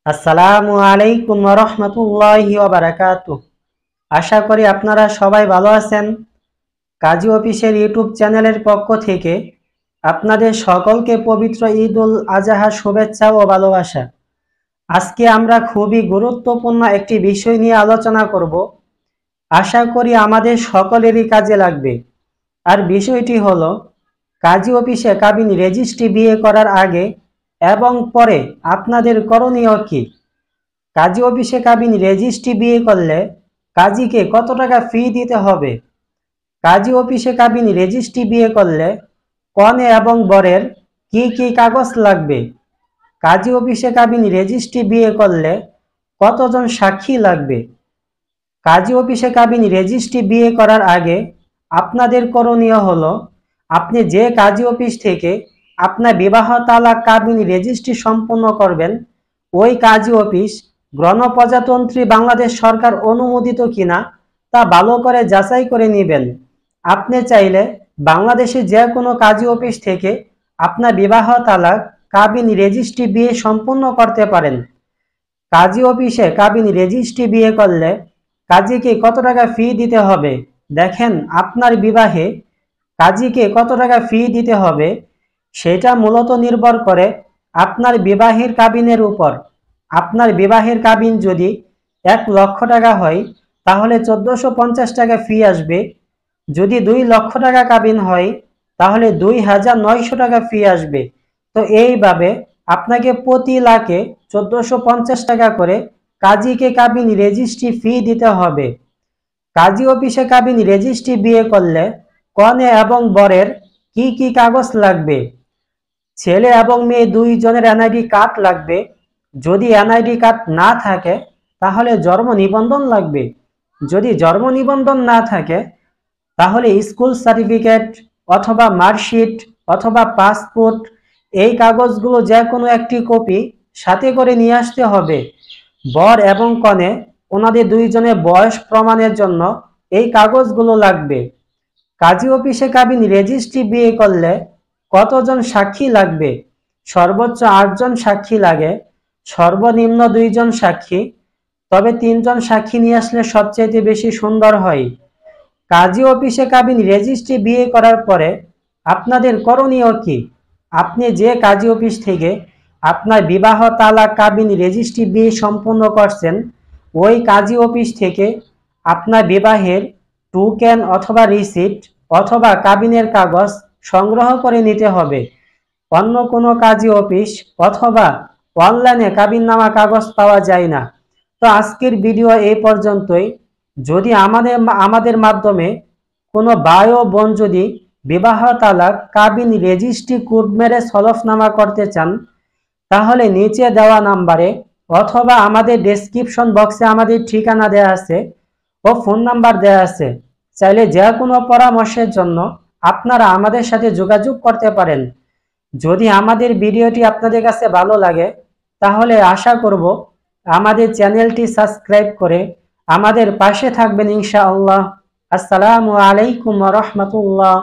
আসসালামু আলাইকুম ওয়া রাহমাতুল্লাহি ওয়া বারাকাতুহু। আশা করি আপনারা সবাই ভালো আছেন। কাজী অফিসের ইউটিউব চ্যানেলের পক্ষ থেকে আপনাদের সকলকে পবিত্র ঈদুল আজহার শুভেচ্ছা ও ভালোবাসা। আজকে আমরা খুবই গুরুত্বপূর্ণ একটি বিষয় নিয়ে আলোচনা করব। আশা করি আমাদের সকলেরই কাজে লাগবে। আর বিষয়টি হলো কাজী অফিসে কাবিন রেজিস্ট্রি বিয়ে করার আগে এবং পরে আপনাদের করণীয় কি। কাজী অফিসে কাবিন রেজিস্ট্রি বিয়ে করলে কাজীকে কত টাকা ফি দিতে হবে। কাজী অফিসে কাবিন রেজিস্ট্রি বিয়ে করলে কনে এবং বরের কি কি কাগজ লাগবে। কাজী অফিসে কাবিন রেজিস্ট্রি বিয়ে করলে কতজন সাক্ষী লাগবে। কাজী অফিসে কাবিন রেজিস্ট্রি বিয়ে করার আগে আপনাদের করণীয় হলো, আপনি যে কাজী অফিস থেকে আপনার বিবাহ তালাক কাবিন রেজিস্ট্রি সম্পন্ন করবেন, ওই কাজী অফিস গণপ্রজাতন্ত্রী বাংলাদেশ সরকার অনুমোদিত কিনা তা ভালো করে যাচাই করে নেবেন। আপনি চাইলে বাংলাদেশে যে কোনো কাজী অফিস থেকে আপনার বিবাহ তালাক কাবিন রেজিস্ট্রি বিয়ে সম্পন্ন করতে পারেন। কাজী অফিসে কাবিন রেজিস্ট্রি বিয়ে করলে কাজীকে কত টাকা ফি দিতে হবে। দেখেন, আপনার বিবাহে কাজীকে কত টাকা ফি দিতে হবে সেটা মূলত নির্ভর করে আপনার বিবাহের কাবিনের উপর। আপনার বিবাহের কাবিন যদি 1,00,000 টাকা হয় তাহলে 1450 টাকা ফি আসবে। যদি 2,00,000 টাকা কাবিন হয় তাহলে 2,900 টাকা ফি আসবে। তো এইভাবে আপনাকে প্রতি লাখে 1450 টাকা করে কাজীকে কাবিন রেজিস্ট্রি ফি দিতে হবে। কাজী অফিসে কাবিন রেজিস্ট্রি বিয়ে করলে কনে এবং বরের কি কি কাগজ লাগবে। ছেলে এবং মেয়ে দুইজনের এনআইডি কার্ড লাগবে। যদি এনআইডি কার্ড না থাকে তাহলে জন্ম নিবন্ধন লাগবে। যদি জন্ম নিবন্ধন না থাকে তাহলে স্কুল সার্টিফিকেট অথবা মার্কশিট অথবা পাসপোর্ট, এই কাগজগুলো যে কোনো একটি কপি সাথে করে নিয়ে আসতে হবে। বর এবং কনে ওনাদের দুইজনের বয়স প্রমাণের জন্য এই কাগজগুলো লাগবে। কাজী অফিসে কাবিন রেজিস্ট্রি বিয়ে করলে কতজন সাক্ষী লাগবে। সর্বোচ্চ 8 জন সাক্ষী লাগে, সর্বনিম্ন 2 জন সাক্ষী, তবে 3 জন সাক্ষী নিয়ে আসলে সবচেয়ে বেশি সুন্দর হয়। কাজী অফিসে কাবিন রেজিস্ট্রি বিয়ে করার পরে আপনাদের করণীয় কি। আপনি যে কাজী অফিস থেকে আপনার বিবাহ তালাক কাবিন রেজিস্ট্রি বিয়ে সম্পন্ন করছেন, ওই কাজী অফিস থেকে আপনার বিবাহের টোকেন অথবা রিসিট অথবা কাবিনের কাগজ সংগ্রহ করে নিতে হবে। অন্য কোনো কাজী অফিস অথবা অনলাইনে কাবিননামা কাগজ পাওয়া যায় না। তো আজকের ভিডিও এই পর্যন্তই। যদি আমাদের মাধ্যমে কোনো ভাই ও বোন যদি বিবাহ তালাক কাবিন রেজিস্ট্রি কোর্ট ম্যারেজ হলফনামা করতে চান তাহলে নিচে দেওয়া নাম্বারে অথবা আমাদের ডেসক্রিপশন বক্সে আমাদের ঠিকানা দেওয়া আছে ও ফোন নাম্বার দেওয়া আছে। চাইলে যে কোনো পরামর্শের জন্য আপনারা আমাদের সাথে যোগাযোগ করতে পারেন। যদি আমাদের ভিডিওটি আপনাদের কাছে ভালো লাগে তাহলে আশা করব আমাদের চ্যানেলটি সাবস্ক্রাইব করে আমাদের পাশে থাকবেন ইনশাআল্লাহ। আসসালামু আলাইকুম ওয়া রাহমাতুল্লাহ।